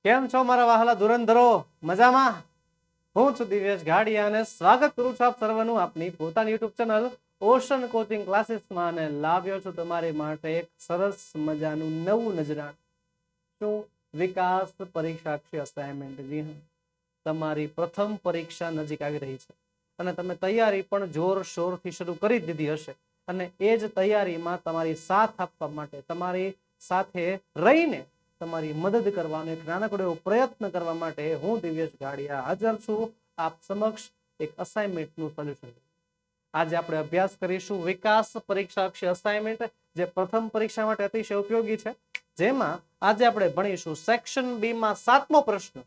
કેમ છો મારા વહાલા ધુરંધરો? મજામાં? હું છું દિવ્યેશ ગાડિયા અને સ્વાગત કરું છું આપ સર્વનું આપની પોતાની યુટ્યુબ ચેનલ ઓશન કોચિંગ ક્લાસીસમાં અને લાવ્યો છું તમારી માટે એક સરસ મજાનું નવું નજરાણ. શું? વિકાસ પરીક્ષાક્ષી અસાઇનમેન્ટ. જી હા, તમારી પ્રથમ પરીક્ષા નજીક આવી રહી છે અને તમે તૈયારી પણ જોરશોરથી શરૂ કરી દીધી હશે અને એ જ તૈયારીમાં તમારી સાથ આપવા માટે, તમારી સાથે રહીને તમારી મદદ કરવાનો એક નાનકડો એવો પ્રયત્ન કરવા માટે હું દિવ્યેશ ગાડિયા હાજર છું આપ સમક્ષ એક અસાઇનમેન્ટનું સોલ્યુશન. આજે આપણે અભ્યાસ કરીશું વિકાસ પરીક્ષાક્ષી અસાઇનમેન્ટ, જે પ્રથમ પરીક્ષા માટે અતિશય ઉપયોગી છે. જેમાં આજે આપણે ભણીશું સેક્શન બી માં 7મો પ્રશ્ન,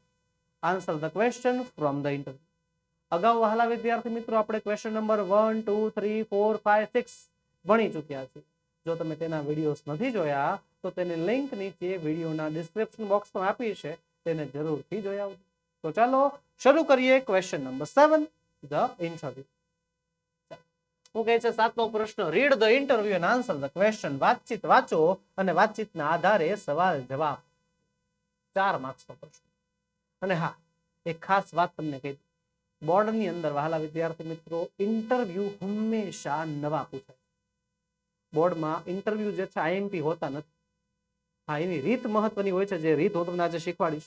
answer the question from the interview. અગાઉ વહાલા વિદ્યાર્થી મિત્રો આપણે ક્વેશ્ચન નંબર 1 2 3 4 5 6 ભણી ચૂક્યા છીએ. જો તમે તેના વિડીયોઝ નથી જોયા તો તેની લિંક નીચે વિડીયોના ડિસ્ક્રિપ્શન બોક્સમાં આપી છે, તેને જરૂરથી જોઈ આવજો. તો ચાલો શરૂ કરીએ ક્વેશ્ચન નંબર 7, ધ ઇન્ટરવ્યુ. શું કહે છે 7મો પ્રશ્ન? Read the interview and answer the question. વાતચીત વાંચો અને વાતચીતના આધારે સવાલ જવાબ. 4 માર્ક્સનો પ્રશ્ન. અને હા, એક ખાસ વાત તમને કહી દઉં, બોર્ડની અંદર વહાલા વિદ્યાર્થી મિત્રો ઇન્ટરવ્યુ હંમેશા નવા પૂછાય. બોર્ડમાં ઇન્ટરવ્યુ જે છે આઈએમપી હોતા નથી. હા, એની રીત મહત્વની હોય છે, જે રીત હું તમને આજે શીખવાડીશ,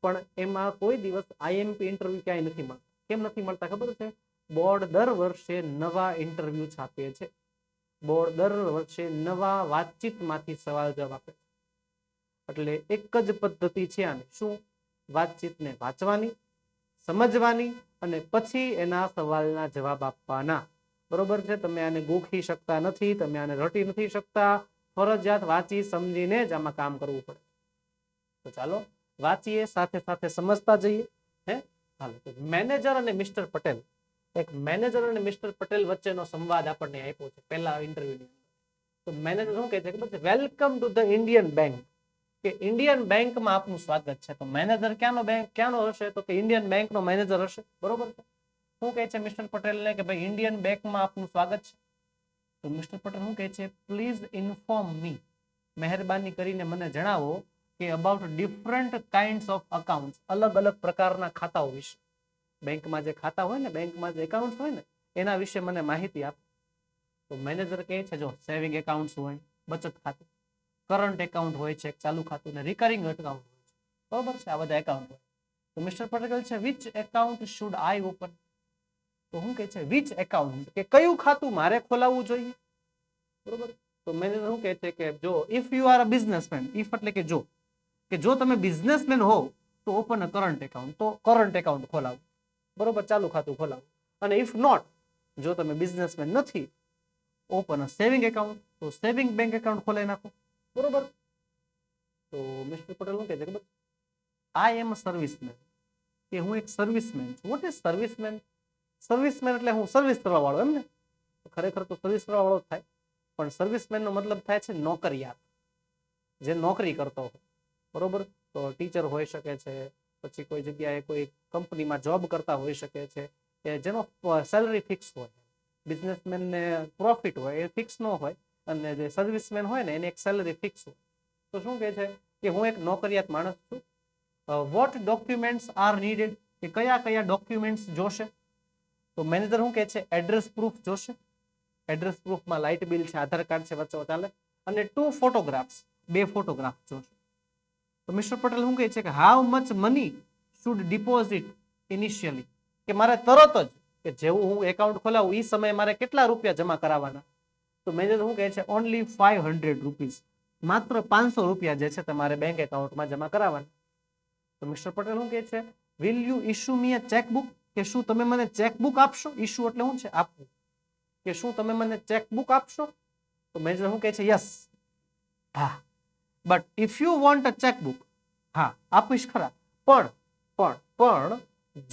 પણ એમાં કોઈ દિવસ આઈએમપી ઇન્ટરવ્યુ ક્યાંય નથી મળતા. કેમ નથી મળતા ખબર છે? બોર્ડ દર વર્ષે નવા ઇન્ટરવ્યુ છાપે છે. બોર્ડ દર વર્ષે નવા વાતચીતમાંથી સવાલ જવાબ આપે છે. એટલે એક જ પદ્ધતિ છે આની. શું? વાતચીતને વાંચવાની, સમજવાની અને પછી એના સવાલના જવાબ આપવાના. બરોબર છે? તમે આને ગોખી શકતા નથી, તમે આને રટી નથી શકતા. ફરજિયાત વાંચી સમજીને જ આમાં કામ કરવું પડે. તો ચાલો વાંચીએ, સાથે સાથે સમજતા જઈએ. હાલો, મેનેજર અને મિસ્ટર પટેલ, એક મેનેજર અને મિસ્ટર પટેલ વચ્ચેનો સંવાદ આપણને આપ્યો છે પહેલા ઇન્ટરવ્યુની અંદર. તો મેનેજર શું કહે છે ખબર છે? Welcome to the Indian bank, કે ઇન્ડિયન બેંકમાં આપનું સ્વાગત છે. તો મેનેજર ક્યાંનો હશે? તો કે ઇન્ડિયન બેંકનો મેનેજર હશે. બરોબર છે? શું કહે છે મિસ્ટર પટેલને કે ભાઈ ઇન્ડિયન બેંકમાં આપનું સ્વાગત છે. તો મિસ્ટર પટેલ શું કહે છે? પ્લીઝ ઇન્ફોર્મ મી, મહેરબાની કરીને મને જણાવો કે about different kinds of accounts, અલગ અલગ પ્રકારના ખાતાઓ વિશે. બેંકમાં જે ખાતા હોય ને, બેંકમાં જે એકાઉન્ટ હોય ને, એના વિશે મને માહિતી આપો. તો મેનેજર કહે છે જો સેવિંગ એકાઉન્ટ હોય, બચત ખાતું, કરંટ એકાઉન્ટ હોય છે, ચાલુ ખાતું, ને રિકરિંગ એકાઉન્ટ હોય છે. બરોબર છે? આ બધા એકાઉન્ટ હોય. તો મિસ્ટર પટેલ કહે છે which account should I open? તો શું કહે છે? વિચ એકાઉન્ટ, કે કયું ખાતું મારે ખોલાવવું જોઈએ. બરોબર? તો મેનેજર શું કહે છે કે જો if you are a businessman, if એટલે કે જો તમે બિઝનેસમેન હોવ તો ઓપન અ કરંટ એકાઉન્ટ, તો કરંટ એકાઉન્ટ ખોલાવો. બરોબર? ચાલુ ખાતું ખોલાવો. અને ઇફ નોટ, જો તમે બિઝનેસમેન નથી, ઓપન અ સેવિંગ એકાઉન્ટ, તો સેવિંગ બેંક એકાઉન્ટ ખોલાવી નાખો. બરોબર? તો મિસ્ટર પટેલ શું કહે છે ખબર? આઈ એમ અ સર્વિસમેન, કે હું એક સર્વિસમેન છું. What is servicemen? સર્વિસમેન એટલે હું સર્વિસ કરવા વાળો, એમ ને? ખરેખર તો સર્વિસ કરવા વાળો થાય, પણ સર્વિસમેન નો મતલબ થાય છે નોકરિયાત, જે નોકરી કરતો હોય. બરોબર? તો ટીચર હોઈ શકે છે, પછી કોઈ જગ્યાએ કોઈ કંપનીમાં જોબ કરતા હોઈ શકે છે, કે જેનો સેલરી ફિક્સ હોય. બિઝનેસમેન ને પ્રોફિટ હોય એ ફિક્સ ન હોય, અને જે સર્વિસમેન હોય ને એની એક સેલરી ફિક્સ હોય. તો શું કહે છે કે હું એક નોકરિયાત માણસ છું. વોટ ડોક્યુમેન્ટ્સ આર નીડેડ, કે કયા કયા ડોક્યુમેન્ટ્સ જોશે. તો મેનેજર શું કહે છે? એડ્રેસ પ્રૂફ જોશે. એડ્રેસ પ્રૂફમાં લાઇટ બિલ છે, આધાર કાર્ડ છે, વચ્ચે ચાલે. અને 2 ફોટોગ્રાફ્સ, 2 ફોટોગ્રાફ જોશે. તો મિસ્ટર પટેલ શું કહે છે કે how much money should deposit initially, કે મારે તરત જ, કે જેવું હું એકાઉન્ટ ખોલાવું એ સમયે મારે કેટલા રૂપિયા જમા કરાવવાના. તો મેનેજર શું કહે છે? ઓનલી 500 રૂપીસ, માત્ર 500 રૂપિયા જે છે તમારે બેંક એકાઉન્ટમાં જમા કરાવવાના. તો મિસ્ટર પટેલ શું કહે છે? Will you issue me a chequebook, કે શું તમે મને ચેકબુક આપશો? ઇશ્યુ એટલે શું છે? આપવું. કે શું તમે મને ચેકબુક આપશો? તો મેનેજર શું કહે છે? યસ, હા. But if you want a chequebook, હા આપીશ ખરા, પણ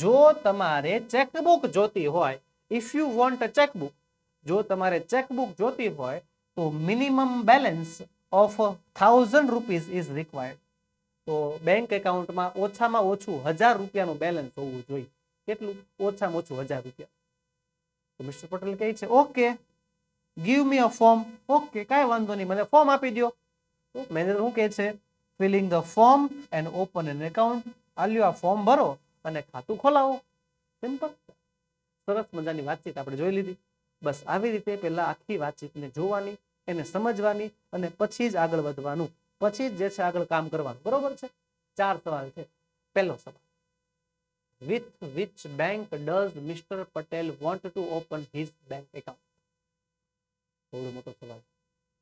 જો તમારે ચેકબુક જોતી હોય, if you want a chequebook, જો તમારે ચેકબુક જોતી હોય તો minimum balance of 1000 rupees is required. તો બેંક એકાઉન્ટમાં ઓછામાં ઓછું 1000 રૂપિયાનું બેલેન્સ હોવું જોઈએ. કેટલું? ઓછામાં ઓછું 1000 રૂપિયા. તો મિસ્ટર પટેલ કહે છે ઓકે, ગીવ મી અ ફોર્મ. ઓકે, કાંઈ વાંધો નહીં, મને ફોર્મ આપી દો. તો મેનેજર શું કહે છે? Filling the form and open an account. આલ્યો આ ફોર્મ ભરો અને ખાતું ખોલાવો. સિમ્પલ. સરસ મજાની વાતચીત આપણે જોઈ લીધી. બસ આવી રીતે પહેલા આખી વાતચીતને જોવાની, એને સમજવાની અને પછી જ આગળ વધવાનું, પછી જ જે છે આગળ કામ કરવાનું. બરોબર છે? 4 સવાલ છે. પહેલો સવાલ, with which bank does Mr. Patel want to open his bank account? થોડો મોટો સવાલ.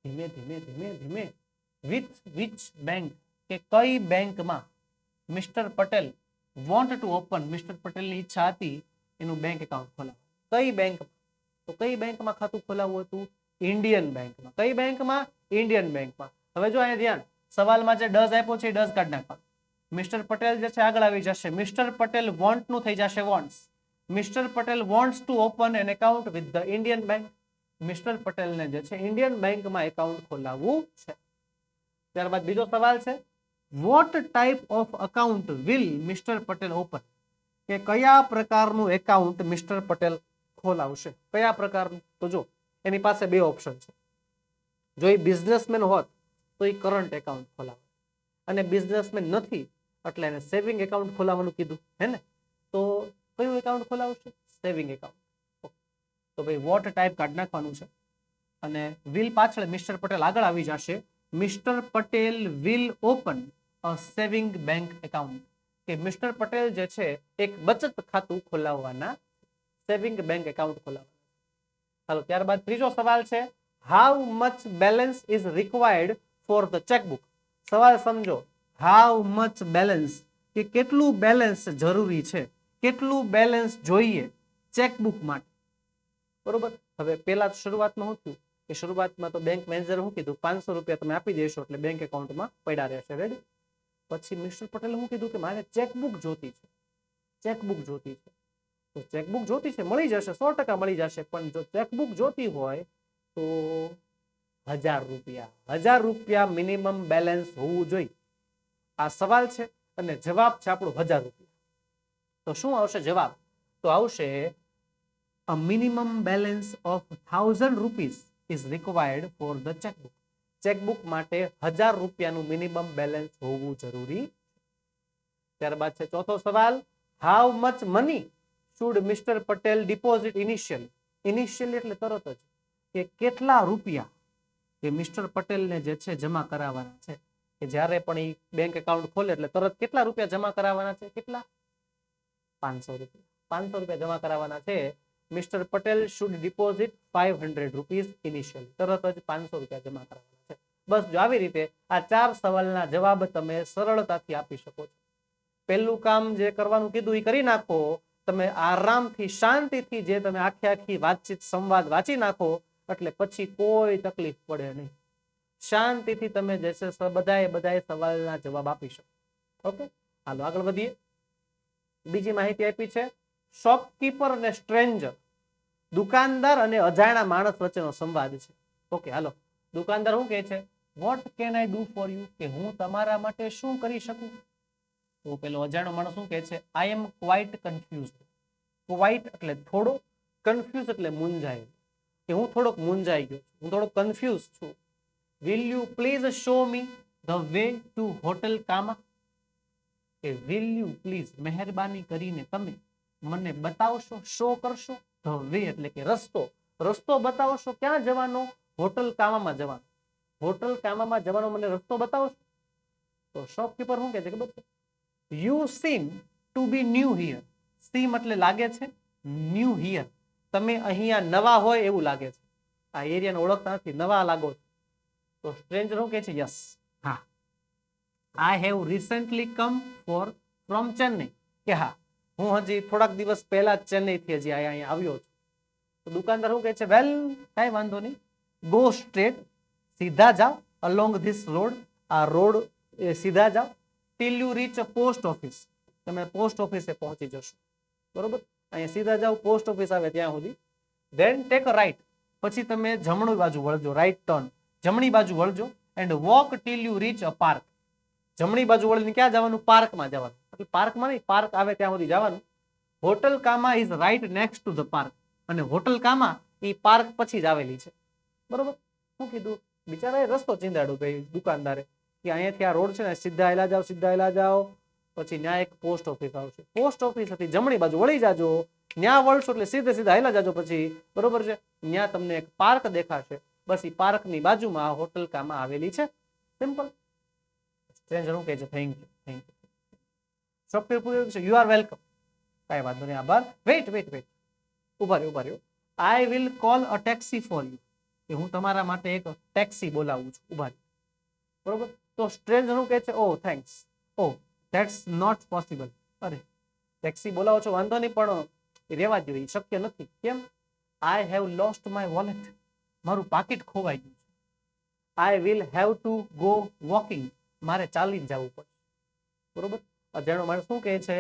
ધીમે ધીમે ધીમે ધીમે. with which bank, કે કઈ બેંકમાં mister Patel want to open, mister પટેલની ઈચ્છા હતી એનું બેંક એકાઉન્ટ ખોલાવવું. કઈ બેંકમાં? તો કઈ બેંકમાં ખાતું ખોલાવવું હતું? ઇન્ડિયન બેંકમાં. કઈ બેંકમાં? ઇન્ડિયન બેંકમાં. હવે જો અહીંયા ધ્યાન, સવાલમાં જે ડઝ આપ્યો છે એ ડઝ કાઢી નાખવાનો. મિસ્ટર પટેલ જે છે આગળ આવી જશે. મિસ્ટર પટેલ વોન્ટ નું થઈ જશે wants. Mister Patel wants to open an account with the Indian bank. Mister પટેલને જે છે ઇન્ડિયન બેંકમાં એકાઉન્ટ ખોલાવવું છે. ત્યારબાદ બીજો સવાલ છે, what type of account will mister Patel open? કે કયા પ્રકારનું એકાઉન્ટ મિસ્ટર પટેલ ખોલાવશે? કયા પ્રકારનું? તો જો એની પાસે બે ઓપ્શન છે. જો એ બિઝનેસમેન હોત તો એ કરંટ એકાઉન્ટ ખોલાવે, અને બિઝનેસમેન નથી એટલે એને સેવિંગ એકાઉન્ટ ખોલાવવાનું કીધું, હે ને? તો કયું એકાઉન્ટ ખોલાવશે? Saving account. તો ભાઈ વોટ ટાઈપ કાઢી નાખવાનું છે અને વિલ પાછળ મિસ્ટર પટેલ આગળ આવી જશે. Mister Patel will open a saving bank account. કે મિસ્ટર પટેલ જે છે એક બચત ખાતું ખોલાવવાના, સેવિંગ બેંક એકાઉન્ટ ખોલાવવાના. હાલો, ત્યારબાદ ત્રીજો સવાલ છે, how much balance is required for the chequebook? સવાલ સમજો. હાઉ મચ બેલેન્સ, કે કેટલું બેલેન્સ જરૂરી છે, કેટલું બેલેન્સ જોઈએ ચેકબુક માટે. બરોબર. હવે પેલા શરૂઆતમાં શું થયું કે શરૂઆતમાં તો બેંક મેનેજર શું કીધું, 500 રૂપિયા તમે આપી દેશો એટલે બેંક એકાઉન્ટમાં પડ્યા રહેશે. રેડી? પછી મિસ્ટર પટેલે શું કીધું કે મારે ચેકબુક જોતી છે. ચેકબુક જોતી છે. તો ચેકબુક જોતી છે, મળી જશે, 100% મળી જશે. પણ જો ચેકબુક જોતી હોય તો 1000 રૂપિયા, 1000 રૂપિયા મિનિમમ બેલેન્સ હોવું જોઈએ. આ સવાલ છે અને જવાબ છે આપણો 1000 રૂપિયા. તો શું આવશે જવાબ? તો આવશે a minimum balance of 1000 rupees is required for the checkbook. Chequebook માટે 1000 રૂપિયાનું મિનિમમ બેલેન્સ હોવું જરૂરી. ત્યારબાદ છે ચોથો સવાલ, how much money should mister Patel deposit initially? Initially એટલે તરત જ, કે કેટલા રૂપિયા કે મિસ્ટર પટેલને જે છે જમા કરાવવાના છે. કે જ્યારે પણ એ બેંક એકાઉન્ટ ખોલે એટલે તરત કેટલા રૂપિયા જમા કરાવવાના છે? કેટલા? 500 રૂપિયા. 500 રૂપિયા જમા કરાવવાના છે. Mister Patel should deposit 500 rupees initially. તરત જ 500 રૂપિયા જમા કરાવવાના છે. બસ જો આવી રીતે આ 4 સવાલના જવાબ તમે સરળતાથી આપી શકો છો. પહેલું કામ જે કરવાનું કીધું એ કરી નાખો. તમે આરામથી શાંતિથી જે તમે આખી વાતચીત સંવાદ વાંચી નાખો એટલે પછી કોઈ તકલીફ પડે નહીં. શાંતિથી તમે જે છે બધાએ સવાલના જવાબ આપી શકો. ઓકે, હાલો આગળ વધીએ. બીજી માહિતી આપી છે, શોપકીપર અને સ્ટ્રેન્જર, દુકાનદાર અને અજાણ્યા માણસ વચ્ચેનો સંવાદ છે. ઓકે, હાલો. દુકાનદાર શું કહે છે, what can I do for you? કે હું તમારા માટે શું કરી શકું? તો પેલો અજાણ્યો માણસ શું કહે છે, આઈ એમ ક્વાઇટ કન્ફ્યુઝ. ક્વાઇટ એટલે થોડો, કન્ફ્યુઝ એટલે મૂંઝાય. કે હું થોડોક મૂંઝાઈ ગયો છું, હું થોડોક કન્ફ્યુઝ છું. Will you please show me the way to hotel Kama? કે વિલ યુ પ્લીઝ, મહેરબાની કરીને તમે મને બતાવશો, શો કરશો, ધ વે એટલે કે રસ્તો, રસ્તો બતાવશો. ક્યાં જવાનો? હોટલ કામામાં જવાનો. હોટલ કામામાં જવાનો મને રસ્તો બતાવશો? તો શોપકીપર શું કહે છે ખબર છે, you seem to be new here. Seem એટલે લાગે છે, ન્યુ હિયર તમે અહીંયા નવા હોય એવું લાગે છે. આ એરિયાને ઓળખતા નથી, નવા લાગો છો. તો સ્ટ્રેન્જર શું કહે છે, યસ, હા, I have recently come from Chennai. કે હા, હું હજી થોડાક દિવસ પહેલા ચેન્નઈથી હજી અહીંયા આવ્યો છું. તો દુકાનદાર શું કહે છે, વેલ, કઈ વાંધો નહીં, ગો સ્ટ્રેટ, સીધા જાઓ, અલોંગ ધીસ રોડ, આ રોડ સીધા જાઓ, till you reach a post office, તમે પોસ્ટ ઓફિસે પહોંચી જશો. બરોબર, અહીંયા સીધા જાઓ, પોસ્ટ ઓફિસ આવે ત્યાં સુધી. ધેન ટેક અ રાઈટ, પછી તમે જમણી બાજુ વળજો, રાઈટ ટર્ન, જમણી બાજુ વળજો. And walk till you reach a park, જમણી બાજુ વળીને ક્યાં જવાનું? પાર્કમાં જવાનું. એટલે પાર્કમાં નહીં, પાર્ક આવે ત્યાં સુધી જવાનું. Hotel Cama is right next to the park, અને હોટલ કામા એ પાર્ક પછી જ આવેલી છે. બરોબર. શું કીધું? બિચારાએ રસ્તો ચીંદાડ્યો ભાઈ દુકાનદારે, કે અહીંયાથી આ રોડ છે ને સીધા હેલા જાઓ પછી ત્યાં એક પોસ્ટ ઓફિસ આવશે. પોસ્ટ ઓફિસ હતી જમણી બાજુ વળી જાજો, ત્યાં વળશો એટલે સીધા હેલા જાજો પછી, બરોબર છે. ત્યાં તમને એક પાર્ક દેખાશે, બસ એ પાર્કની બાજુમાં આ હોટલ કામા આવેલી છે. સિમ્પલ. સ્ટ્રેન્જર શું કહે છે? Thank you. શોપકીપર પૂછે છે યુ આર વેલકમ. કાંઈ વાંધો નહીં, આભાર. વેઇટ. ઉભા રહ્યો. I will call a taxi for you. કે હું તમારા માટે એક ટેક્સી બોલાવું છું, ઉભા રહ્યો. બરોબર. તો સ્ટ્રેન્જર શું કહે છે? Oh thanks. Oh that's not possible. અરે ટેક્સી બોલાવો છો વાંધો નહીં, પણ રેવા દો, એ શક્ય નથી. કેમ? I have lost my wallet. મારું પાકીટ ખોવાઈ ગયું છે. I will have to go walking. મારે ચાલીને જવું પડશે. બરોબર. અજાણ્યો માણસ શું કહે છે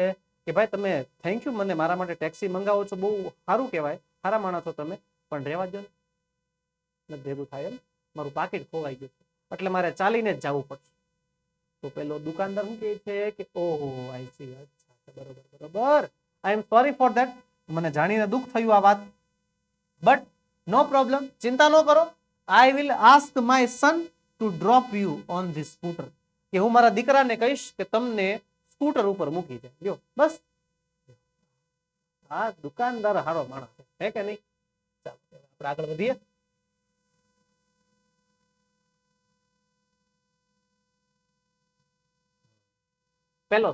કે ભાઈ તમે થેન્ક યુ મને મારા માટે ટેક્સી મંગાવો છો, બહુ સારું કહેવાય, સારા માણસ છો તમે, પણ રહેવા દો ને, ભેગું થાય એમ, મારું પાકીટ ખોવાઈ ગયું છે એટલે મારે ચાલીને જ જવું પડશે. તો પેલો દુકાનદાર શું કહે છે કે ઓહો આઈ સી, અચ્છા બરોબર, આઈ એમ સોરી ફોર ધેટ. મને જાણીને દુઃખ થયું આ વાત, બટ નો પ્રોબ્લેમ, ચિંતા ન કરો. I will ask my son to drop you on this scooter. કે હું મારા દીકરાને કહીશ કે તમને સ્કૂટર ઉપર મૂકી દે. જો બસ, આ દુકાનદાર હારો માણસ છે કે નહીં? ચાલો આપણે આગળ વધીએ. પહેલો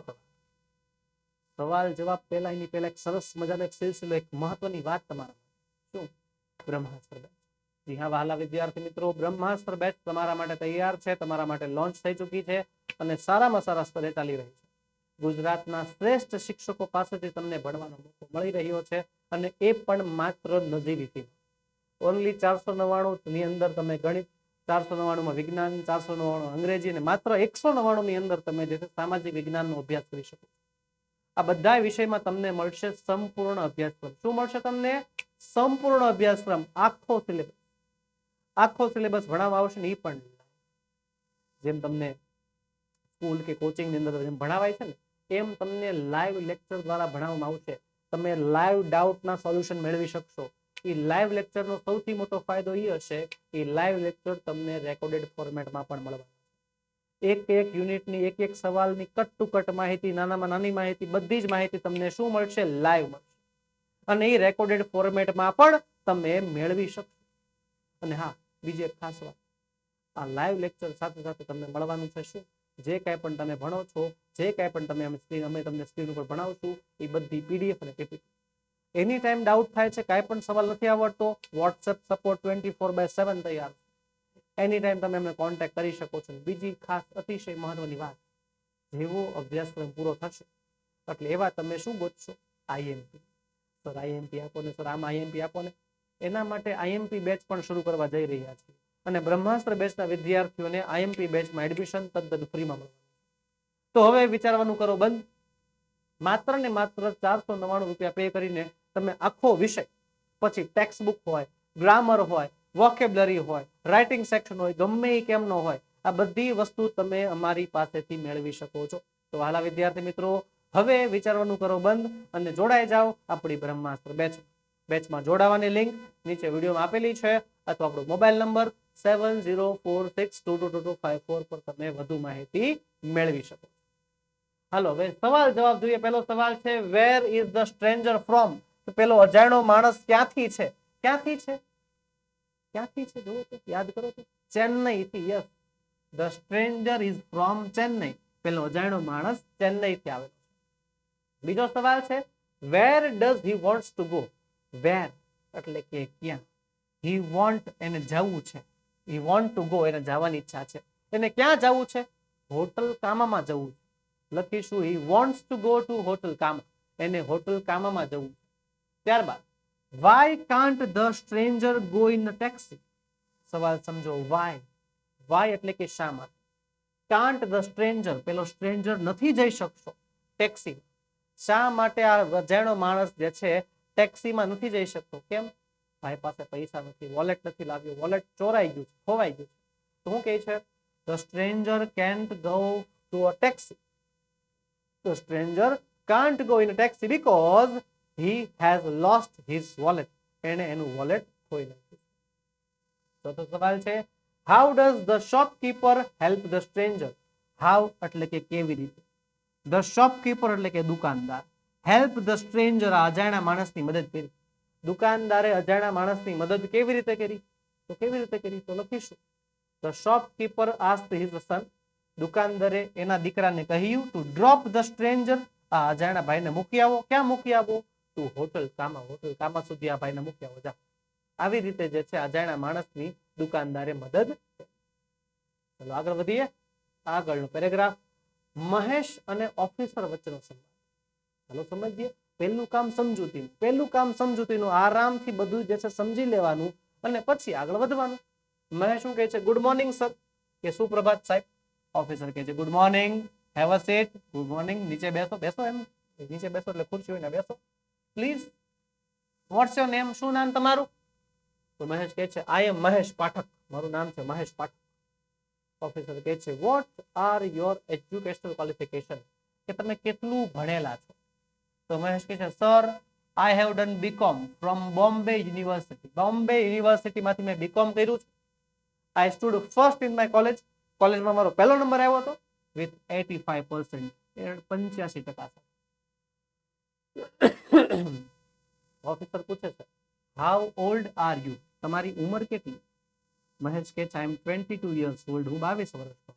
સવાલ જવાબ પહેલા એની પહેલા એક સરસ મજાનો એક સિલસિલો, એક મહત્વની વાત તમારા શું બ્રહ્માસ્ત્ર બેચ. જી હા વહાલા વિદ્યાર્થી મિત્રો, બ્રહ્માસ્ત્ર બેચ તમારા માટે તૈયાર છે, તમારા માટે લોન્ચ થઈ ચૂકી છે અને સારામાં સારા સ્તરે ચાલી રહી છે. ગુજરાતના શ્રેષ્ઠ શિક્ષકો પાસેથી તમને ભણવાનો મોકો મળી રહ્યો છે અને એ પણ માત્ર નજીવી ફી. ઓનલી 499 ની અંદર તમે ગણિત, 499 માં વિજ્ઞાન, 499 અંગ્રેજી અને માત્ર 199 ની અંદર તમે જે છે સામાજિક વિજ્ઞાનનો અભ્યાસ કરી શકો. આ બધા વિષયમાં તમને મળશે સંપૂર્ણ અભ્યાસક્રમ. શું મળશે તમને? સંપૂર્ણ અભ્યાસક્રમ, આખો સિલેબસ ભણાવવા આવશે ને એ પણ જેમ તમને સ્કૂલ કે કોચિંગ ની અંદર જેમ ભણાવાય છે ને એમ તમને લાઈવ લેક્ચર દ્વારા ભણાવવામાં આવશે. તમે લાઈવ ડાઉટના સોલ્યુશન મેળવી શકશો. એ લાઈવ લેક્ચરનો સૌથી મોટો ફાયદો એ હશે કે લાઈવ લેક્ચર તમને રેકોર્ડેડ ફોર્મેટમાં પણ મળવા. એક યુનિટની એક સવાલની કટ ટુ કટ માહિતી, નાનામાં નાની માહિતી, બધી જ માહિતી તમને શું મળશે? લાઈવ મળશે. અને એ રેકોર્ડેડ ફોર્મેટમાં પણ તમે મેળવી શકશો. અને હા, બીજી એક ખાસ વાત, આ લાઈવ લેક્ચર સાથે સાથે તમને મળવાનું છે શું? જે કાંઈ પણ તમે ભણો છો, જે કાંઈ પણ તમે અમે તમને સ્ક્રીન ઉપર ભણાવશું એ બધી પીડીએફ અને પીપીટી. એની ટાઈમ ડાઉટ થાય છે, કાંઈ પણ સવાલ નથી આવડતો, વોટ્સએપ સપોર્ટ 24/7 તૈયાર છે. એની ટાઈમ તમે અમને કોન્ટેક્ટ કરી શકો છો. બીજી ખાસ અતિશય મહત્વની વાત, જેવો અભ્યાસક્રમ પૂરો થશે એટલે એવા તમે શું ગોતશો? આઈએમપી. સર આઈએમપી આપો ને, સર આમ આઈએમપી આપો ને. એના માટે આઈએમપી બેચ પણ શરૂ કરવા જઈ રહ્યા છે અને બ્રહ્માસ્ત્ર બેચના વિદ્યાર્થીઓને આઈએમપી બેચમાં એડમિશન તદ્દન ફ્રીમાં મળવાનું. તો હવે વિચારવાનું કરો બંધ. માત્ર ને માત્ર 499 રૂપિયા પે કરીને તમે આખો વિષય, પછી ટેક્સ્ટ બુક હોય, ગ્રામર હોય, વોકેબ્લરી હોય, રાઇટિંગ સેક્શન હોય, ગમે એ કેમનો હોય, આ બધી વસ્તુ તમે અમારી પાસેથી મેળવી શકો છો. તો હાલા વિદ્યાર્થી મિત્રો, હવે વિચારવાનું કરો બંધ અને જોડાઈ જાઓ આપણી બ્રહ્માસ્ત્ર બેચમાં. જોડાવાની લિંક નીચે વિડીયોમાં આપેલી છે અથવા આપણો મોબાઈલ નંબર 7046222254 પર તમે વધુ માહિતી મેળવી શકો. હાલો હવે સવાલ જવાબ જોઈએ. પહેલો સવાલ છે where is the stranger from. તો પેલો અજાણ્યો માણસ ક્યાંથી છે? ક્યાંથી છે? જુઓ તો યાદ કરો તો ચેન્નઈ થી. Yes, the stranger is from Chennai. પેલો અજાણ્યો માણસ ચેન્નઈ થી આવેલો છે. બીજો સવાલ છે where does he wants to go. Where એટલે કે ક્યાં. હી વોન્ટ એને જવું છે. હી વોન્ટ ટુ ગો એને જવાની ઈચ્છા છે. એને ક્યાં જવું છે? હોટલ કામામાં જવું છે. લખીશું he wants to go to hotel Kama. એને હોટલ કામામાં જવું છે. ત્યારબાદ why can't the stranger go in taxi. સવાલ સમજો. વાય એટલે કે શા માટે. કાન્ટ ધ સ્ટ્રેન્જર, પેલો સ્ટ્રેન્જર નથી જઈ શકશો ટેક્સી. શા માટે આ અજાણ્યો માણસ જે છે ટેક્સીમાં નથી જઈ શકતો? કેમ? ભાઈ પાસે પૈસા નથી, વોલેટ નથી લાવ્યો, વોલેટ ચોરાઈ ગયું છે, ખોવાઈ ગયું છે. તો શું કહે છે? The stranger can't go to a taxi. The stranger can't go in a taxi because he has lost his wallet. એને એનું વોલેટ ખોઈ નાખ્યું. ચોથો સવાલ છે how does the shopkeeper help the stranger? How એટલે કે કેવી રીતે, ધ શોપકીપર એટલે કે દુકાનદાર, હેલ્પ ધ સ્ટ્રેન્જર અજાણ્યા માણસની મદદ કરી. દુકાનદારે અજાણ્યા માણસની મદદ કેવી રીતે કરી? તો કેવી રીતે કરી તો લખીશું the shopkeeper asked his son, દુકાનદારે એના દીકરાને કહ્યું ટુ ડ્રોપ ધ સ્ટ્રેન્જર, આ અજાણ્યા ભાઈને મૂકી આવો. ક્યાં મૂકી આવો? ટુ હોટલ કામા સુધી આ ભાઈને મૂકી આવો. જા. આવી રીતે જે છે અજાણ્યા માણસની દુકાનદારે મદદ. ચલો આગળ વધીએ. આગળનો પેરેગ્રાફ, મહેશ અને ઓફિસર વચ્ચેનો સંવાદ. ચાલો સમજીએ. પહેલું કામ સમજૂતીનું આરામથી બધું જે છે સમજી લેવાનું અને પછી આગળ વધવાનું. મહેશ શું કહે છે? ગુડ મોર્નિંગ સર, કે સુપ્રભાત સાહેબ. ઓફિસર કહે છે good morning, have a seat. Good morning, નીચે બેસો. એમ નીચે બેસો એટલે ખુરશી હોય ને બેસો. Please, what's your name? શું નામ તમારું? તો મહેશ કહે છે આઈ એમ મહેશ પાઠક, મારું નામ છે મહેશ પાઠક. ઓફિસર કહે છે what are your educational qualification, કે તમે કેટલું ભણેલા છો? તો મહેશ કહે છે sir I have done BCom from Bombay university. Bombay યુનિવર્સિટીમાંથી મેં બીકોમ કર્યું છે. I stood first in my college, કોલેજમાં મારો પહેલો નંબર આવ્યો હતો વિથ 85%, 85%. ઓફિસર પૂછે છે હાઉ ઓલ્ડ આર યુ, તમારી ઉંમર કેટલી? મહેશ કહે છે આઈ એમ 22 years old, હું 22 વર્ષનો.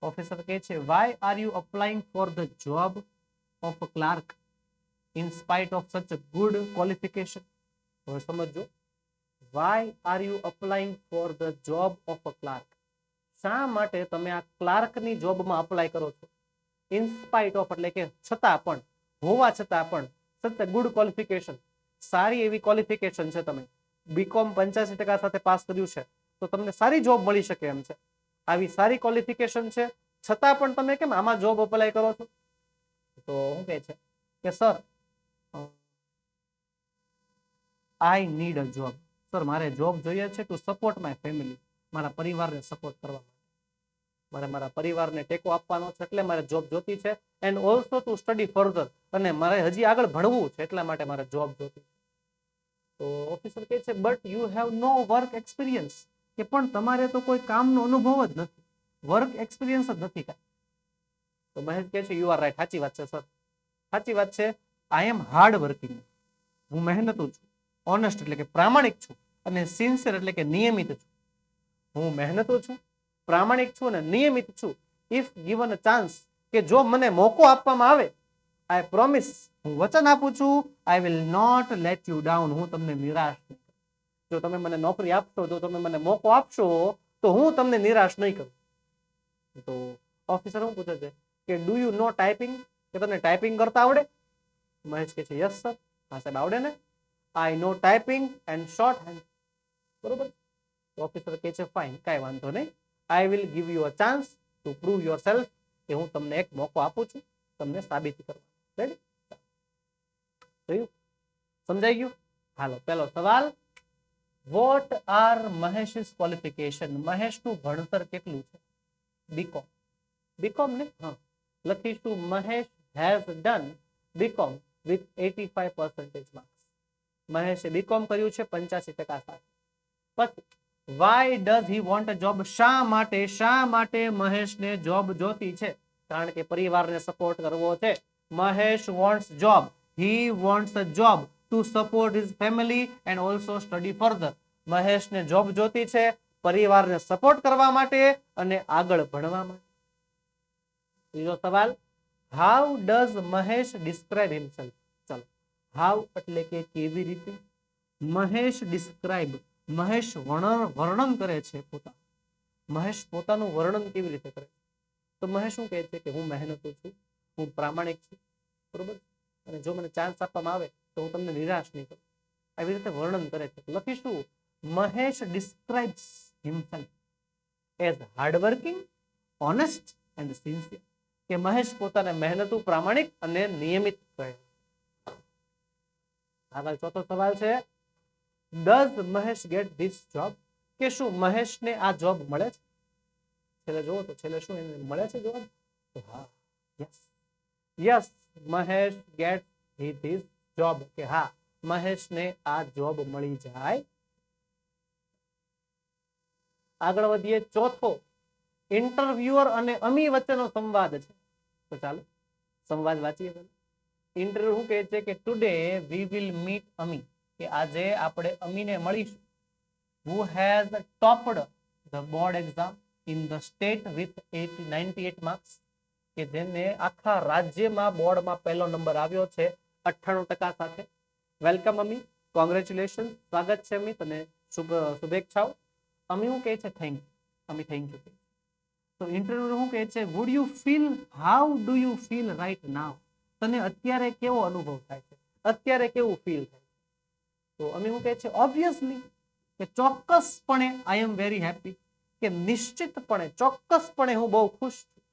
ઓફિસર કહે છે why are you applying for the job of a clerk in spite of such a good qualification? હવે સમજો, why are you applying for the job of a clerk, શા માટે તમે આ ક્લાર્કની જોબમાં અપ્લાય કરો છો? ઇન સ્પાઇટ ઓફ એટલે કે છતાં પણ, હોવા છતાં પણ, સચ અ ગુડ ક્વોલિફિકેશન, સારી એવી ક્વોલિફિકેશન છે, તમે બીકોમ 85% સાથે પાસ કર્યું છે તો તમને સારી જોબ મળી શકે એમ છે. આવી સારી ક્વોલિફિકેશન છે છતાં પણ તમે કેમ આમાં જોબ અપ્લાય કરો છો? તો શું કહે છે કે sir I need a job, sir મારે જોબ જોઈએ છે ટુ સપોર્ટ માય ફેમિલી, મારા પરિવારને સપોર્ટ કરવા માટે, મારે મારા પરિવારને ટેકો આપવાનો છે એટલે મારે જોબ જોતી છે. And also to study further, અને મારે હજી આગળ ભણવું છે એટલા માટે મારે જોબ જોતી છે. તો ઓફિસર કહે છે but you have no work experience, કે પણ તમારે તો કોઈ કામનો અનુભવ જ નથી, વર્ક એક્સપિરિયન્સ જ નથી કાંઈ. તો મહેશ કહે છે યુ આર રાઈટ, સાચી વાત છે સર, સાચી વાત છે. આઈ એમ હાર્ડ વર્કિંગ, હું મહેનતુ છું. ઓનેસ્ટ એટલે કે પ્રામાણિક છું, અને સિન્સિયર એટલે કે નિયમિત છું. હું મહેનતુ છું, પ્રામાણિક છું અને નિયમિત છું. ઇફ ગિવન અ ચાન્સ, કે જો મને મોકો આપવામાં આવે, આઈ પ્રોમિસ, હું વચન આપું છું, I will not let you down, હું તમને નિરાશ નહીં કરું. જો તમે મને નોકરી આપશો, જો તમે મને મોકો આપશો તો હું તમને નિરાશ નહીં કરું. તો ઓફિસર શું પૂછે છે કે ડુ યુ નો ટાઈપિંગ, કે તમને ટાઈપિંગ કરતા આવડે? મહેશ કહે છે યસ સર, હા સાહેબ આવડે ને. આઈ નો ટાઈપિંગ એન્ડ શોર્ટ હેન્ડ, બરોબર. ઓફિસર કહે છે ફાઇન, કાંઈ વાંધો નહીં, I will give you a chance two prove your self, કે હું તમને એક મોકો આપું છું તમને સાબિત કરવા. રેડી? જોયું? સમજાઈ ગયું? હાલો પહેલો સવાલ, વોટ આર મહેશિસ ક્વોલિફિકેશન, મહેશનું ભણતર કેટલું છે? બીકોમ. બીકોમ ને હા, લખીશું Mahesh has done BCom with 85% marks. મહેશે બીકોમ કર્યું છે 85% સાથે. પછી why does he want a job, શા માટે મહેશને જોબ જોતી છે? કારણ કે પરિવારને સપોર્ટ કરવો છે. Mahesh wants job, he wants a job to support his family and also study further. મહેશને જોબ જોતી છે પરિવારને સપોર્ટ કરવા માટે અને આગળ ભણવા માટે. બીજો સવાલ, how does Mahesh describe himself? ચાલો, હાઉ એટલે કે કેવી રીતે, મહેશ ડિસ્ક્રાઇબ, મહેશ વર્ણન કરે છે પોતાનું. મહેશ પોતાનું વર્ણન કેવી રીતે કરે? તો મહેશ શું કહે છે કે હું મહેનતુ છું, હું પ્રામાણિક છું, બરોબર, અને જો મને ચાન્સ આપવામાં આવે તો હું તમને નિરાશ નહીં કરું. આવી રીતે વર્ણન કરે છે. લખીશું Mahesh describes himself as hardworking, honest and sincere, કે મહેશ પોતાને મહેનતુ, પ્રામાણિક અને નિયમિત કહે. આગળ ચોથો સવાલ છે, does Mahesh gate this job, કે શું મહેશને આ જોબ મળે છે? છેલ્લે જોવો તો છેલ્લે શું એને મળે છે જોબ? તો હા, yes, yes Mahesh gate this job, કે હા મહેશને આ જોબ મળી જાય. આગળ વધીએ. ચોથો, ઇન્ટરવ્યુઅર અને અમી વચ્ચેનો સંવાદ છે. તો ચાલો સંવાદ વાંચીએ. ઇન્ટરવ્યુ શું કહે છે કે ટુડે વી વિલ મીટ અમી, કે આજે આપણે અમીને મળીશું. who has topped the board exam in the state with 98 marks, કે જેને આખા રાજ્યમાં બોર્ડમાં પહેલો નંબર આવ્યો છે 98% સાથે. વેલકમ અમી, કોંગ્રેચ્યુલેશન, સ્વાગત છે અમી, તને શુભેચ્છાઓ. અમી શું કહે છે thank you. Ami thank you. તો ઇન્ટરવ્યુ શું કહે છે would you feel, how do you feel right now, તને અત્યારે કેવો અનુભવ થાય છે, અત્યારે કેવું ફીલ થાય છે. તો અમી શું કહે છે ઓબ્વિયસલી, કે ચોક્કસપણે આઈ એમ વેરી હેપી, કે નિશ્ચિતપણે ચોક્કસપણે હું બહુ ખુશ છું.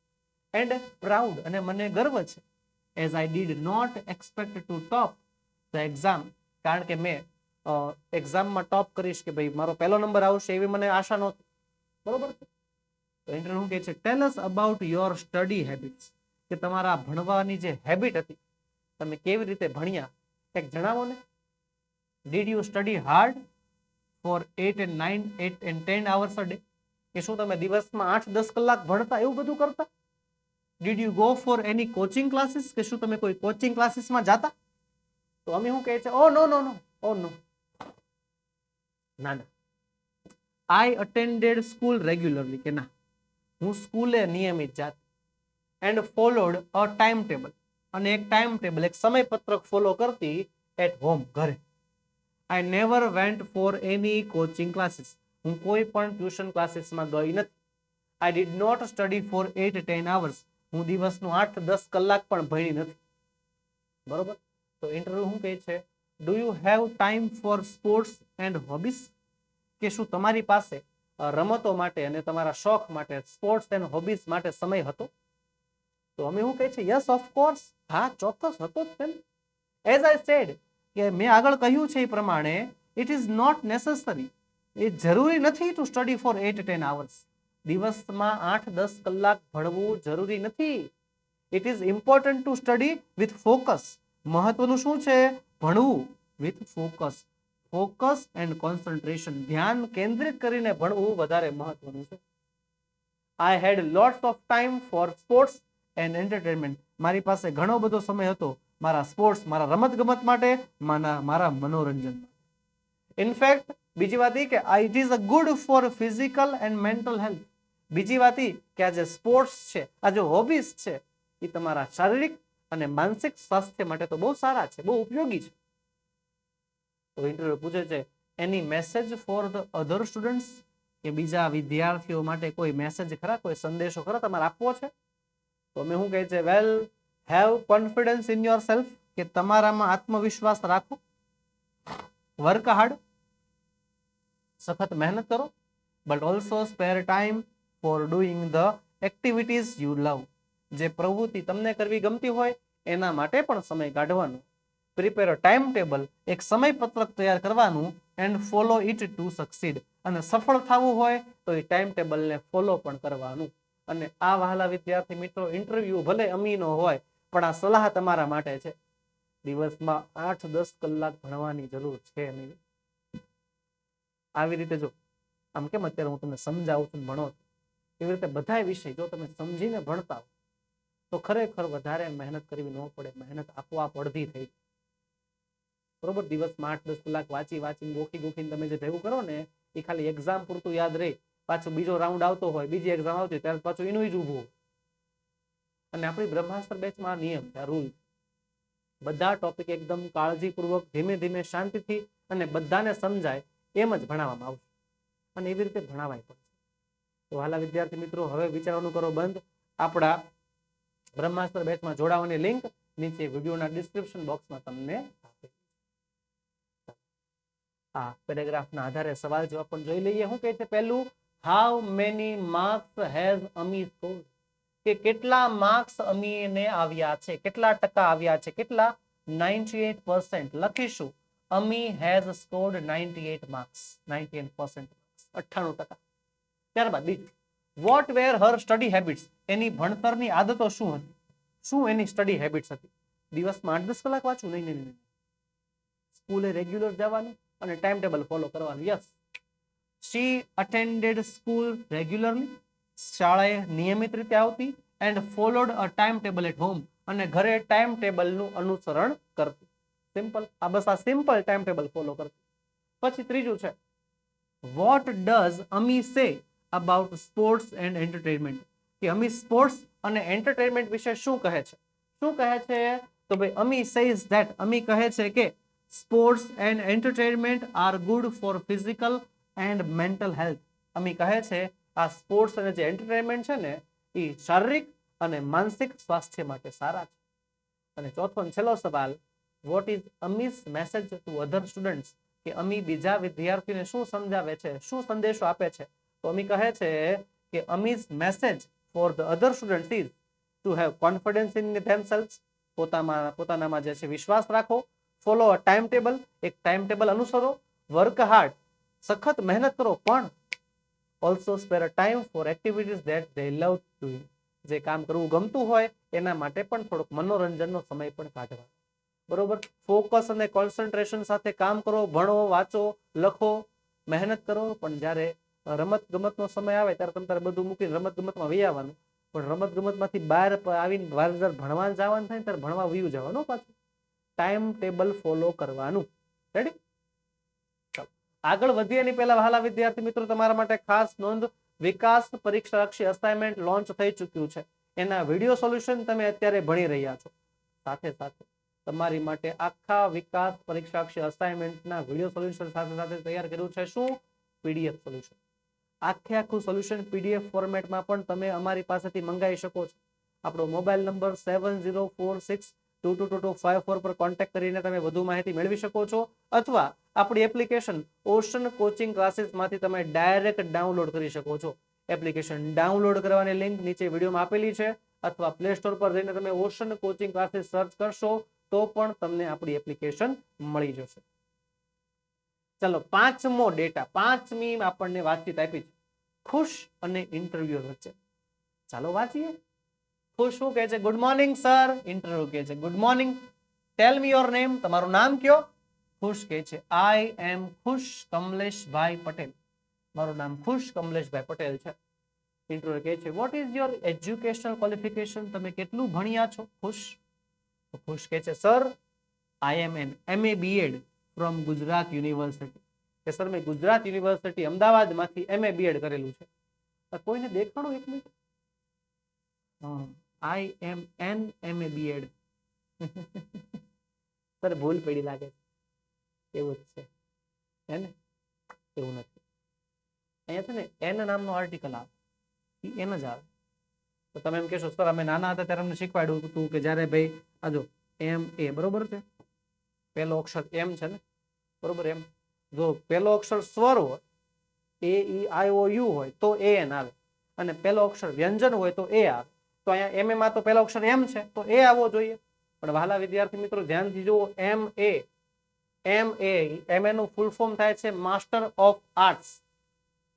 એન્ડ પ્રાઉડ, અને મને ગર્વ છે. As I did not expect to top the exam, કારણ કે મેં એક્ઝામમાં ટોપ કરીશ, કે ભાઈ મારો પહેલો નંબર આવશે એવી મને આશા નહોતી. બરોબર છે. તો ઇન્ટરવ્યુ કહે છે tell us about your study habits, કે તમારા ભણવાની જે હેબિટ હતી, તમે કેવી રીતે ભણ્યા કંઈક જણાવો ને. Did you study hard four 8 and 9, 8 and 10 hours a day, કે શું તમે દિવસમાં 8-10 કલાક ભણતા, એવું બધું કરતા. Did you go for any coaching classes, કે શું તમે કોઈ કોચિંગ ક્લાસીસમાં જાતા. તો અમે શું કહે છે ઓ નો નો નો, ઓ નો, ના ના. આઈ અટેન્ડેડ સ્કૂલ રેગ્યુલરલી, કે ના હું સ્કૂલે નિયમિત જાત. And followed a time table, અને એક ટાઈમ ટેબલ, એક સમયપત્રક ફોલો કરતી એટ હોમ, ઘરે. I never went for any coaching classes, હું કોઈ પણ ટ્યુશન ક્લાસીસમાં ગઈ નથી. I did not study for 8-10 hours, હું દિવસનું 8-10 કલાક પણ ભણી નથી. બરોબર. તો ઇન્ટરવ્યુ શું કહે છે do you have time for sports and hobbies, કે શું તમારી પાસે રમતો માટે અને તમારા શોખ માટે, સ્પોર્ટ્સ એન્ડ હોબીસ માટે સમય હતો. તો અમે શું કહે છે યસ ઓફ કોર્સ, હા ચોક્કસ હતો જ તેમ. એઝ આઈ સેડ, કે મેં આગળ કહ્યું છે એ પ્રમાણે, ઇટ ઇઝ નોટ નેસેસરી, એ જરૂરી નથી ટુ સ્ટડી ફોર 8-10 hours, દિવસમાં 8-10 કલાક ભણવું જરૂરી નથી. It is important to study with focus, મહત્વનું શું છે ભણવું with focus. Focus and concentration, ધ્યાન કેન્દ્રિત કરીને ભણવું વધારે મહત્વનું છે. I had lots of time for sports and entertainment, મારી પાસે ઘણો બધો સમય હતો મારા સ્પોર્ટ્સ, મારા રમત ગમત માટે, મારા મનોરંજન માટે. ઇનફેક્ટ બીજી વાત એ કે it is a good for physical and mental health, બીજી વાત એ કે આ જે સ્પોર્ટ્સ છે, આ જે હોબીઝ છે, એ તમારા શારીરિક અને માનસિક સ્વાસ્થ્ય માટે તો બહુ સારા છે, બહુ ઉપયોગી છે. તો ઇન્ટરવ્યુ પૂછે છે any message for the other students, કે બીજા વિદ્યાર્થીઓ માટે કોઈ મેસેજ ખરા, કોઈ સંદેશો ખરા તમારે આપવો છે. તો અમે શું કહે છે well have confidence in yourself, કે તમારામાં આત્મવિશ્વાસ રાખો. વર્ક હાર્ડ, સખત મહેનત કરો. But also spare time for doing the activities you love, જે પ્રવૃત્તિ તમને કરવી ગમતી હોય એના માટે પણ સમય કાઢવાનો. પ્રિપેર અ ટાઈમ ટેબલ, એક સમયપત્રક તૈયાર કરવાનું. And follow it to succeed, અને સફળ થવું હોય તો એ ટાઈમ ટેબલને ફોલો પણ કરવાનું. અને આ વહાલા વિદ્યાર્થી મિત્રો, ઇન્ટરવ્યુ ભલે અમીનો હોય પણ આ સલાહ તમારા માટે છે. દિવસમાં 8-10 કલાક ભણવાની જરૂર છે નહીં. આવી રીતે જો આમ કેમ અત્યારે હું તમને સમજાવું છું, ભણો છું, એવી રીતે બધા વિષય જો તમે સમજીને ભણતા હો તો ખરેખર વધારે મહેનત કરવી ન પડે, મહેનત આપોઆપ અડધી થઈ. બરોબર. દિવસમાં 8-10 કલાક વાંચીને ગોખીને તમે જે ભેગું કરો ને, એ ખાલી એક્ઝામ પૂરતું યાદ રહે. પાછો બીજો રાઉન્ડ આવતો હોય, બીજી એક્ઝામ આવતી હોય, ત્યારે પાછું એનું જ ઊભું. અને આપણી બ્રહ્માસ્ત્ર બેચમાં નિયમ છે, આ રૂલ. બધા ટોપિક એકદમ કાળજીપૂર્વક, ધીમે ધીમે, શાંતિથી અને બધાને સમજાય એમ જ ભણાવવામાં આવશે, અને એવી રીતે ભણાવાય પણ છે. તો હાલા વિદ્યાર્થી મિત્રો, હવે વિચારવાનું કરો બંધ. આપણા બ્રહ્માસ્ત્ર બેચમાં જોડાવાની લિંક નીચે વિડીયોના ડિસ્ક્રિપ્શન બોક્સમાં તમને આપે. આ પેરેગ્રાફના આધારે સવાલ જવાબ પણ જોઈ લઈએ. શું કહે છે પહેલું, how many marks has Ami scored, કે કેટલા માર્ક્સ અમીને આવ્યા છે, કેટલા ટકા આવ્યા છે, કેટલા 98%. લખીશું અમી હેઝ સ્કોર્ડ 98 માર્ક્સ, 98%, 98%. ત્યારબાદ બીજું, what were Har study habits, એની ભણતરની આદતો શું હતી, શું એની સ્ટડી હેબિટ્સ હતી. દિવસમાં 8-10 કલાક વાંચવું, નહીં. સ્કૂલે રેગ્યુલર જવાનું અને ટાઈમ ટેબલ ફોલો કરવાનું. Yes. she attended school regularly. શાળાએ નિયમિત રીતે આવતી. and followed a timetable at home. અને ઘરે ટાઈમ ટેબલ નું અનુસરણ કરતી. સિમ્પલ. આ બસ આ સિમ્પલ ટાઈમ ટેબલ ફોલો કરતી. પછી ત્રીજું છે what does Ami say about sports and entertainment. કે અમી સ્પોર્ટ્સ અને એન્ટરટેનમેન્ટ વિશે શું કહે છે? શું કહે છે? તો ભાઈ અમી says that અમી કહે છે કે sports and entertainment are good for physical and mental health. Ami કહે છે આ સ્પોર્ટ્સ અને જે એન્ટરટેનમેન્ટ છે ને એ શારીરિક અને માનસિક સ્વાસ્થ્ય માટે સારા છે. અને ચોથો અને છેલ્લો સવાલ what is Ami's message to other students. કે અમી બીજા વિદ્યાર્થીઓને શું સમજાવે છે, શું સંદેશો આપે છે? તો અમી કહે છે કે Ami's message for the other students is to have confidence in themselves. પોતાનામાં જે છે વિશ્વાસ રાખો. Follow a time table. એક ટાઈમ ટેબલ અનુસરો. Work hard. સખત મહેનત કરો. પણ also spare a time for activities that they love doing. જે કામ કરવું ગમતું હોય એના માટે પણ થોડોક મનોરંજનનો સમય પણ કાઢવાનો. બરોબર. ફોકસ અને કોન્સન્ટ્રેશન સાથે કામ કરો. ભણો, વાંચો, લખો, મહેનત કરો. પણ જ્યારે રમત ગમતનો સમય આવે ત્યારે તમારે બધું મૂકીને રમત ગમતમાં વહી આવવાનું. પણ રમત ગમતમાંથી બહાર આવીને ભણવા જવાનું થાય ત્યારે ભણવા વયું જવાનું. પાછું ટાઈમ ટેબલ ફોલો કરવાનું. રેડી? આગળ વધીએ એની પહેલા વહાલા વિદ્યાર્થી મિત્રો તમારા માટે ખાસ નોંધ, વિકાસ પરીક્ષાલક્ષી અસાઇનમેન્ટ લોન્ચ થઈ ચૂક્યું છે. એના વિડીયો સોલ્યુશન તમે અત્યારે ભણી રહ્યા છો. સાથે સાથે તમારી માટે આખા વિકાસ પરીક્ષાલક્ષી અસાઇનમેન્ટના વિડીયો સોલ્યુશન સાથે સાથે તૈયાર કર્યું છે. શું? PDF solution. આખું સોલ્યુશન પીડીએફ ફોર્મેટમાં પણ તમે અમારી પાસેથી મંગાવી શકો છો. આપણો મોબાઈલ નંબર 7046222254 પર કોન્ટેક્ટ કરીને તમે વધુ માહિતી મેળવી શકો છો. અથવા આપણી એપ્લિકેશન ઓશન કોચિંગ ક્લાસીસમાંથી તમે ડાયરેક્ટ ડાઉનલોડ કરી શકો છો. એપ્લિકેશન ડાઉનલોડ કરવાની લિંક નીચે વિડીયોમાં આપેલી છે. અથવા પ્લે સ્ટોર પર જઈને તમે ઓશન કોચિંગ ક્લાસીસ સર્ચ કરશો તો પણ તમને આપણી એપ્લિકેશન મળી જશે. ચલો, પાંચમો ડેટા, પાંચમી આપણને વાતચીત આપી છે ખુશ અને ઇન્ટરવ્યુ વચ્ચે. ચાલો વાંચીએ. ખુશ શું કહે છે? Good morning sir. ઇન્ટરવ્યુ કહે છે good morning, tell me your name. તમારું નામ કયો? ખુશ કહે છે આઈ એમ ખુશ કમલેશભાઈ પટેલ. મારું નામ ખુશ કમલેશભાઈ પટેલ છે. ઇન્ટરવ્યુ કહે છે what is your educational qualification. તમે કેટલું ભણ્યા છો? ખુશ. તો ખુશ કહે છે sir I am an MA BEd from Gujarat university. કે સર મેં ગુજરાત યુનિવર્સિટી અમદાવાદમાંથી MA BEd કરેલું છે. કોઈને દેખાડો એક minute. I am an MA BEd. Sir ભૂલ પડી લાગે છે. એવું જ છે હે ને? એવું નથી. અહીંયા છે ને એન નામનો આર્ટિકલ આવે, એન જ આવે. તો તમે એમ કહેશો સર અમે નાના હતા ત્યારે અમને શીખવાડ્યું હતું કે જ્યારે ભાઈ આ જો MA બરોબર છે, પહેલો અક્ષર એમ છે ને, બરોબર. એમ જો પહેલો અક્ષર સ્વર હોય AEIOU હોય તો AN આવે, અને પહેલો અક્ષર વ્યંજન હોય તો A આવે. તો અહીંયા MA માં તો પહેલો અક્ષર M છે તો A આવવો જોઈએ. પણ વહાલા વિદ્યાર્થી મિત્રો ધ્યાનથી જુઓ, MA નું ફૂલ ફોર્મ થાય છે માસ્ટર ઓફ આર્ટ્સ.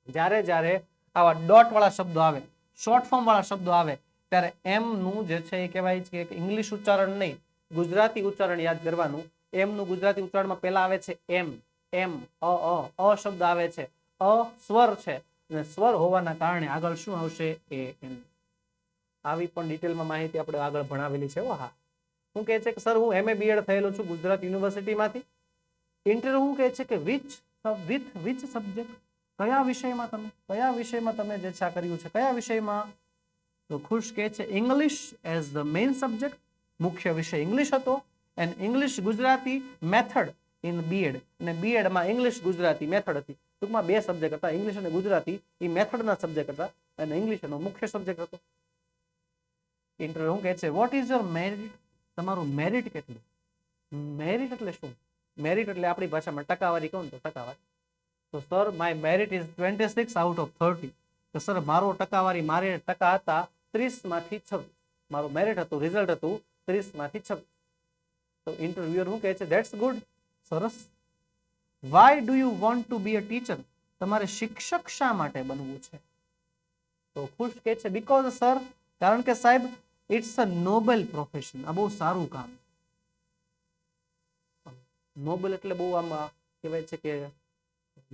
જ્યારે જ્યારે આવા ડોટ વાળા શબ્દો આવે, શોર્ટ ફોર્મ વાળા શબ્દો આવે ત્યારે એમ નું જે છે એ કહેવાય છે કે ઇંગ્લિશ ઉચ્ચારણ નહીં, ગુજરાતી ઉચ્ચારણ યાદ કરવાનું. એમ નું ગુજરાતી ઉચ્ચારણમાં પહેલા આવે છે એમ. અ શબ્દ આવે છે. અ સ્વર છે અને સ્વર હોવાના કારણે આગળ શું આવશે? AN. આવી પણ ડિટેલમાં માહિતી આપણે આગળ ભણાવેલી છે. હા, હું કહે છે કે સર હું MA BEd થયેલો છું ગુજરાત યુનિવર્સિટીમાંથી. ઇન્ટરવ્યુ હું કહે છે કે વિચ સબ્જેક્ટ, કયા વિષયમાં તમે જે છે કર્યું છે, કયા વિષયમાં? તો ખુશ કહે છે English as the main subject. મુખ્ય વિષય ઇંગ્લિશ હતો. And English Gujarati method in BEd. અને BEd માં ઇંગ્લિશ ગુજરાતી મેથડ હતી. ટૂંકમાં બે સબ્જેક્ટ હતા, ઇંગ્લિશ અને ગુજરાતી. એ મેથડના સબ્જેક્ટ હતા અને ઇંગ્લિશ એનો મુખ્ય સબ્જેક્ટ હતો. ઇન્ટરવ્યુ હું કહે છે વોટ ઇઝ યોર મેરિટ. તમારું મેરિટ કેટલું? મેરિટ એટલે શું? મેરિટ એટલે આપણી ભાષામાં ટકાવારી કહું તો ટકાવારી. તો sir my merit is 26 out of 30. તો સર મારો ટકાવારી, મારે ટકા હતા 30 માંથી 26. મારું મેરિટ હતું, રિઝલ્ટ હતું 30 માંથી 26. તો ઇન્ટરવ્યુઅર શું કહે છે ધેટ્સ ગુડ, સરસ. Why do you want to be a teacher. તમારે શિક્ષક શા માટે બનવું છે? તો ખુશ કહે છે બીકોઝ સર, કારણ કે સાહેબ ઇટ્સ અ નોબલ પ્રોફેશન. આ બહુ સારું કામ છે. નોબલ એટલે બહુ આમ કહેવાય છે કે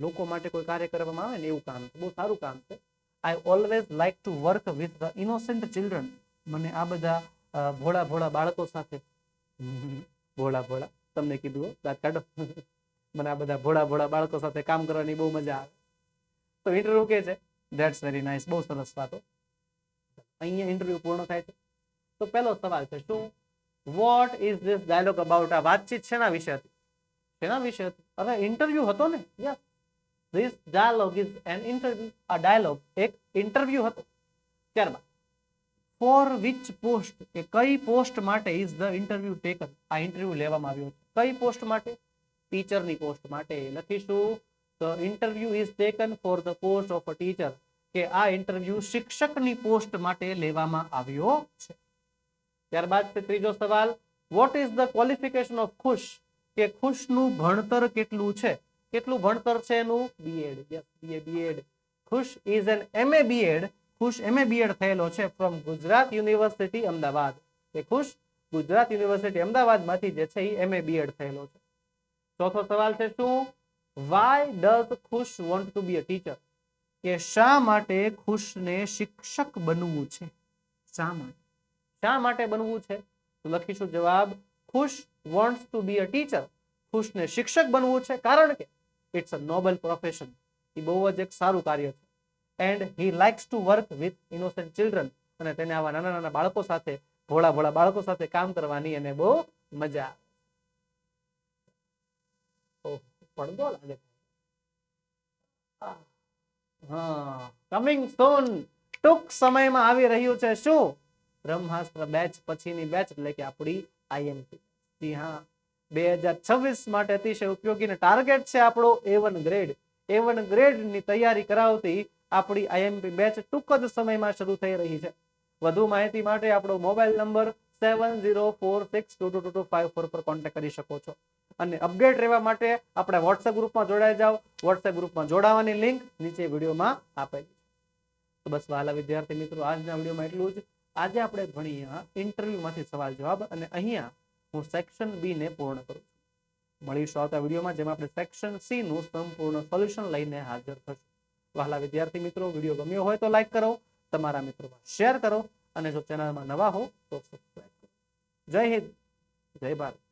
લોકો માટે કોઈ કાર્ય કરવામાં આવે ને એવું કામ છે, બહુ સારું કામ છે. I always like to work with the innocent children. મને આ બધા ભોળા ભોળા બાળકો સાથે ભોળા ભોળા તમને કીધું દાંત કાઢો મને આ બધા ભોળા ભોળા બાળકો સાથે કામ કરવાની બહુ મજા આવે. તો ઇન્ટરવ્યુ કે છે ધેટ્સ વેરી નાઇસ, બહુ સરસ વાતો. અહીંયા ઇન્ટરવ્યુ પૂર્ણ થાય છે. તો પહેલો સવાલ છે શું what is this dialogue about? આ વાતચીત શેના વિશે હતી? શેના વિશે હતી? અરે ઇન્ટરવ્યુ હતો ને. Yes, this dialogue is an interview. આ ડાયલોગ એક ઇન્ટરવ્યુ હતો. ત્યારબાદ ફોર વિચ પોસ્ટ, કે કઈ પોસ્ટ માટે ઇઝ ધ ઇન્ટરવ્યુ ટેકન? આ ઇન્ટરવ્યુ લેવામાં આવ્યો છે. કઈ પોસ્ટ માટે? ટીચરની પોસ્ટ માટે. લખીશું the interview is taken for the post of a teacher, કે આ ઇન્ટરવ્યુ શિક્ષકની પોસ્ટ માટે લેવામાં આવ્યો છે. ત્યારબાદ છે ત્રીજો સવાલ, what is the qualification of ખુશ? કે ખુશનું ભણતર કેટલું છે? કેટલું ભણતર છે એનું? બીએડ. Yes, BA BEd. ખુશ ઇઝ એન એમએ બીએડ. ખુશ એમએ બીએડ થયેલો છે ફ્રોમ ગુજરાત યુનિવર્સિટી અમદાવાદ. કે ખુશ ગુજરાત યુનિવર્સિટી અમદાવાદમાંથી જે છે એ એમએ બીએડ થયેલો છે. ચોથો સવાલ છે શું why does Khush want to be a teacher? કે શા માટે ખુશને શિક્ષક બનવું છે? શા માટે? શા માટે બનવું છે? તો લખીશું જવાબ Khush wants to be a teacher. ખુશને શિક્ષક બનવું છે કારણ કે ઇટ્સ અ નોબલ પ્રોફેશન. એ બહુ જ એક સારું કાર્ય છે. And he likes to work with innocent children. અને તેને આવા નાના નાના બાળકો સાથે, ભોળા ભોળા બાળકો સાથે કામ કરવાની એને બહુ મજા આવે. પડદો લાગે. હા, કમિંગ સૂન. ટૂંક સમયમાં આવી રહ્યું છે શું? બ્રહ્માસ્ત્ર બેચ પછીની બેચ, એટલે કે આપણી આઈએમપી. જી હા, 2026 માટે અતિશય ઉપયોગી ને ટાર્ગેટ છે આપણો A1 ગ્રેડ. A1 ગ્રેડ ની તૈયારી કરાવતી આપણી આઈએમપી બેચ ટૂંક જ સમયમાં શરૂ થઈ રહી છે. વધુ માહિતી માટે આપણો મોબાઈલ નંબર 7046222254 પર કોન્ટેક્ટ કરી શકો છો. અને અપડેટ રહેવા માટે આપણે વોટ્સએપ ગ્રુપમાં જોડાઈ જાઓ. વોટ્સએપ ગ્રુપમાં જોડાવાની લિંક નીચે વિડીયોમાં આપેલી છે. તો બસ વાલા વિદ્યાર્થી મિત્રો, આજના વિડીયોમાં એટલું જ. આજે આપણે ભણીએ ઇન્ટરવ્યુમાંથી સવાલ જવાબ, અને અહીંયા હું સેક્શન બી ને પૂર્ણ કરું છું. મળીશું આવતા વિડીયોમાં, જેમાં આપણે સેક્શન સી નું સંપૂર્ણ સોલ્યુશન લઈને હાજર થશું. વહાલા વિદ્યાર્થી મિત્રો, વિડીયો ગમ્યો હોય તો લાઈક કરો, તમારા મિત્રોમાં શેર કરો, અને જો ચેનલમાં નવા હો તો સબસ્ક્રાઇબ કરો. જય હિન્દ, જય ભારત.